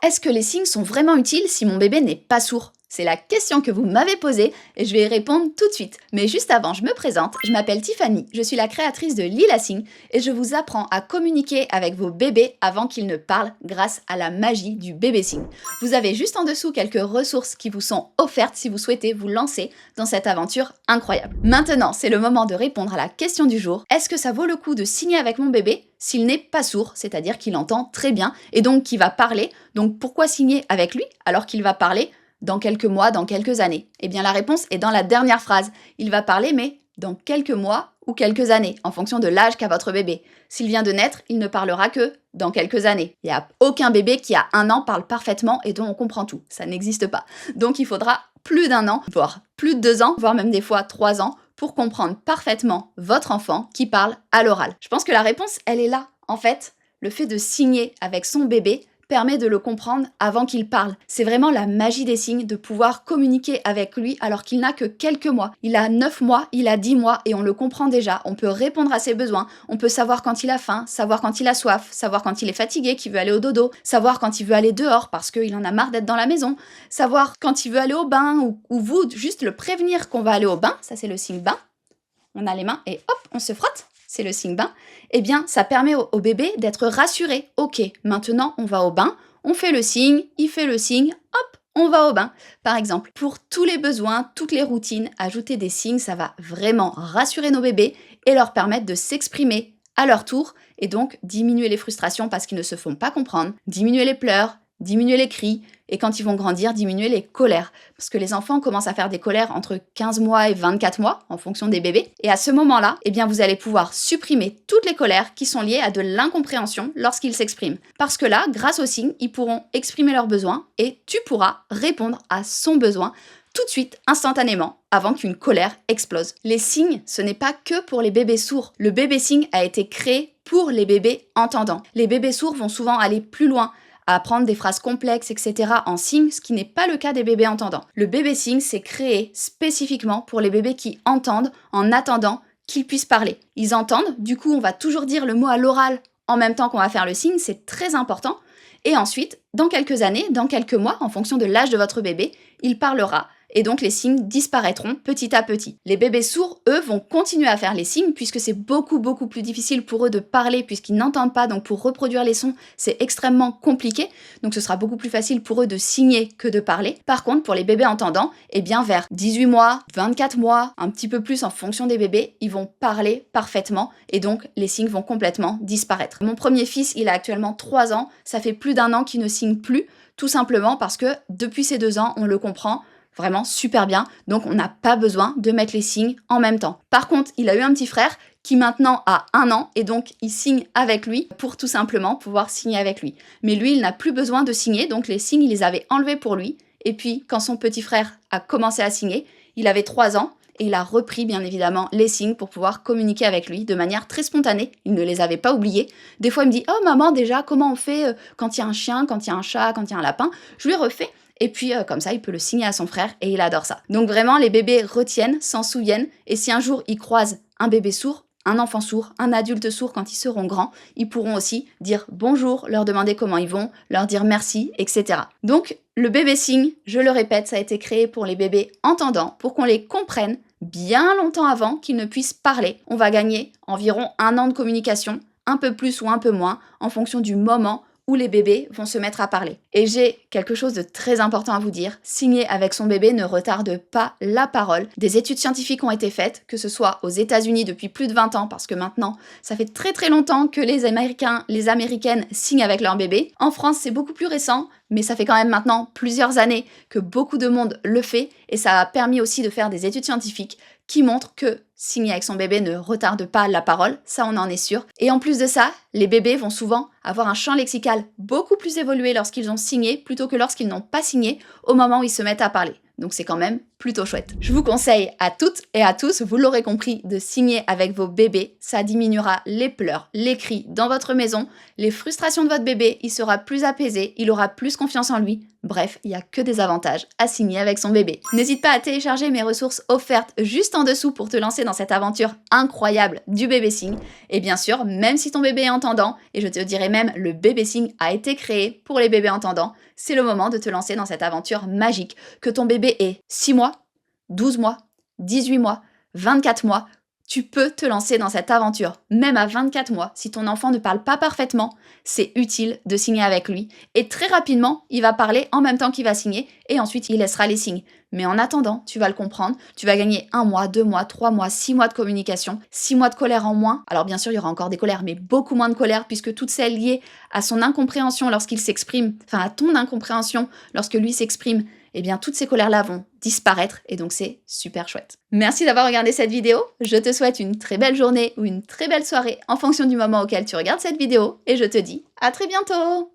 Est-ce que les signes sont vraiment utiles si mon bébé n'est pas sourd? C'est la question que vous m'avez posée et je vais y répondre tout de suite. Mais juste avant, je me présente, je m'appelle Tiffany, je suis la créatrice de Lila Signe et je vous apprends à communiquer avec vos bébés avant qu'ils ne parlent grâce à la magie du bébé signe. Vous avez juste en dessous quelques ressources qui vous sont offertes si vous souhaitez vous lancer dans cette aventure incroyable. Maintenant, c'est le moment de répondre à la question du jour. Est-ce que ça vaut le coup de signer avec mon bébé s'il n'est pas sourd, c'est-à-dire qu'il entend très bien et donc qu'il va parler? Donc pourquoi signer avec lui alors qu'il va parler dans quelques mois, dans quelques années? Eh bien la réponse est dans la dernière phrase. Il va parler mais dans quelques mois ou quelques années, en fonction de l'âge qu'a votre bébé. S'il vient de naître, il ne parlera que dans quelques années. Il n'y a aucun bébé qui a 1 an parle parfaitement et dont on comprend tout. Ça n'existe pas. Donc il faudra plus d'1 an, voire plus de 2 ans, voire même des fois 3 ans, pour comprendre parfaitement votre enfant qui parle à l'oral. Je pense que la réponse, elle est là. En fait, le fait de signer avec son bébé permet de le comprendre avant qu'il parle. C'est vraiment la magie des signes de pouvoir communiquer avec lui alors qu'il n'a que quelques mois. Il a 9 mois, il a 10 mois et on le comprend déjà. On peut répondre à ses besoins, on peut savoir quand il a faim, savoir quand il a soif, savoir quand il est fatigué, qu'il veut aller au dodo, savoir quand il veut aller dehors parce qu'il en a marre d'être dans la maison, savoir quand il veut aller au bain ou vous, juste le prévenir qu'on va aller au bain, ça c'est le signe bain. On a les mains et hop, on se frotte. C'est le signe bain, eh bien ça permet au bébé d'être rassuré. Ok, maintenant on va au bain, on fait le signe, il fait le signe, hop, on va au bain. Par exemple, pour tous les besoins, toutes les routines, ajouter des signes, ça va vraiment rassurer nos bébés et leur permettre de s'exprimer à leur tour et donc diminuer les frustrations parce qu'ils ne se font pas comprendre, diminuer les pleurs, diminuer les cris, et quand ils vont grandir, diminuer les colères. Parce que les enfants commencent à faire des colères entre 15 mois et 24 mois, en fonction des bébés. Et à ce moment-là, eh bien, vous allez pouvoir supprimer toutes les colères qui sont liées à de l'incompréhension lorsqu'ils s'expriment. Parce que là, grâce aux signes, ils pourront exprimer leurs besoins et tu pourras répondre à son besoin tout de suite, instantanément, avant qu'une colère explose. Les signes, ce n'est pas que pour les bébés sourds. Le bébé signe a été créé pour les bébés entendants. Les bébés sourds vont souvent aller plus loin, à apprendre des phrases complexes, etc. en signe, ce qui n'est pas le cas des bébés entendants. Le bébé signe, c'est créé spécifiquement pour les bébés qui entendent en attendant qu'ils puissent parler. Ils entendent, du coup on va toujours dire le mot à l'oral en même temps qu'on va faire le signe, c'est très important. Et ensuite, dans quelques années, dans quelques mois, en fonction de l'âge de votre bébé, il parlera. Et donc les signes disparaîtront petit à petit. Les bébés sourds, eux, vont continuer à faire les signes puisque c'est beaucoup plus difficile pour eux de parler puisqu'ils n'entendent pas, donc pour reproduire les sons, c'est extrêmement compliqué. Donc ce sera beaucoup plus facile pour eux de signer que de parler. Par contre, pour les bébés entendants, eh bien vers 18 mois, 24 mois, un petit peu plus en fonction des bébés, ils vont parler parfaitement et donc les signes vont complètement disparaître. Mon premier fils, il a actuellement 3 ans, ça fait plus d'1 an qu'il ne signe plus, tout simplement parce que depuis ces 2 ans, on le comprend vraiment super bien, donc on n'a pas besoin de mettre les signes en même temps. Par contre, il a eu un petit frère qui maintenant a 1 an et donc il signe avec lui pour tout simplement pouvoir signer avec lui. Mais lui, il n'a plus besoin de signer, donc les signes, il les avait enlevés pour lui. Et puis, quand son petit frère a commencé à signer, il avait 3 ans et il a repris bien évidemment les signes pour pouvoir communiquer avec lui de manière très spontanée. Il ne les avait pas oubliés. Des fois, il me dit « Oh maman, déjà, comment on fait quand il y a un chien, quand il y a un chat, quand il y a un lapin ?» Je lui refais. Et puis comme ça, il peut le signer à son frère et il adore ça. Donc vraiment, les bébés retiennent, s'en souviennent. Et si un jour ils croisent un bébé sourd, un enfant sourd, un adulte sourd quand ils seront grands, ils pourront aussi dire bonjour, leur demander comment ils vont, leur dire merci, etc. Donc le bébé signe, je le répète, ça a été créé pour les bébés entendants, pour qu'on les comprenne bien longtemps avant qu'ils ne puissent parler. On va gagner environ 1 an de communication, un peu plus ou un peu moins, en fonction du moment où les bébés vont se mettre à parler. Et j'ai quelque chose de très important à vous dire, signer avec son bébé ne retarde pas la parole. Des études scientifiques ont été faites, que ce soit aux États-Unis depuis plus de 20 ans, parce que maintenant, ça fait très longtemps que les Américains, les Américaines signent avec leur bébé. En France, c'est beaucoup plus récent, mais ça fait quand même maintenant plusieurs années que beaucoup de monde le fait, et ça a permis aussi de faire des études scientifiques qui montrent que signer avec son bébé ne retarde pas la parole, ça on en est sûr. Et en plus de ça, les bébés vont souvent avoir un champ lexical beaucoup plus évolué lorsqu'ils ont signé plutôt que lorsqu'ils n'ont pas signé au moment où ils se mettent à parler. Donc c'est quand même plutôt chouette. Je vous conseille à toutes et à tous, vous l'aurez compris, de signer avec vos bébés. Ça diminuera les pleurs, les cris dans votre maison, les frustrations de votre bébé, il sera plus apaisé, il aura plus confiance en lui. Bref, il n'y a que des avantages à signer avec son bébé. N'hésite pas à télécharger mes ressources offertes juste en dessous pour te lancer dans cette aventure incroyable du bébé signe. Et bien sûr, même si ton bébé est entendant, et je te dirais même le bébé signe a été créé pour les bébés entendants, c'est le moment de te lancer dans cette aventure magique. Que ton bébé ait 6 mois, 12 mois, 18 mois, 24 mois, tu peux te lancer dans cette aventure. Même à 24 mois, si ton enfant ne parle pas parfaitement, c'est utile de signer avec lui. Et très rapidement, il va parler en même temps qu'il va signer et ensuite il laissera les signes. Mais en attendant, tu vas le comprendre, tu vas gagner 1 mois, 2 mois, 3 mois, 6 mois de communication, 6 mois de colère en moins. Alors bien sûr, il y aura encore des colères, mais beaucoup moins de colère puisque toutes celles liées à son incompréhension lorsqu'il s'exprime, enfin à ton incompréhension lorsque lui s'exprime, eh bien toutes ces colères-là vont disparaître et donc c'est super chouette. Merci d'avoir regardé cette vidéo, je te souhaite une très belle journée ou une très belle soirée en fonction du moment auquel tu regardes cette vidéo et je te dis à très bientôt!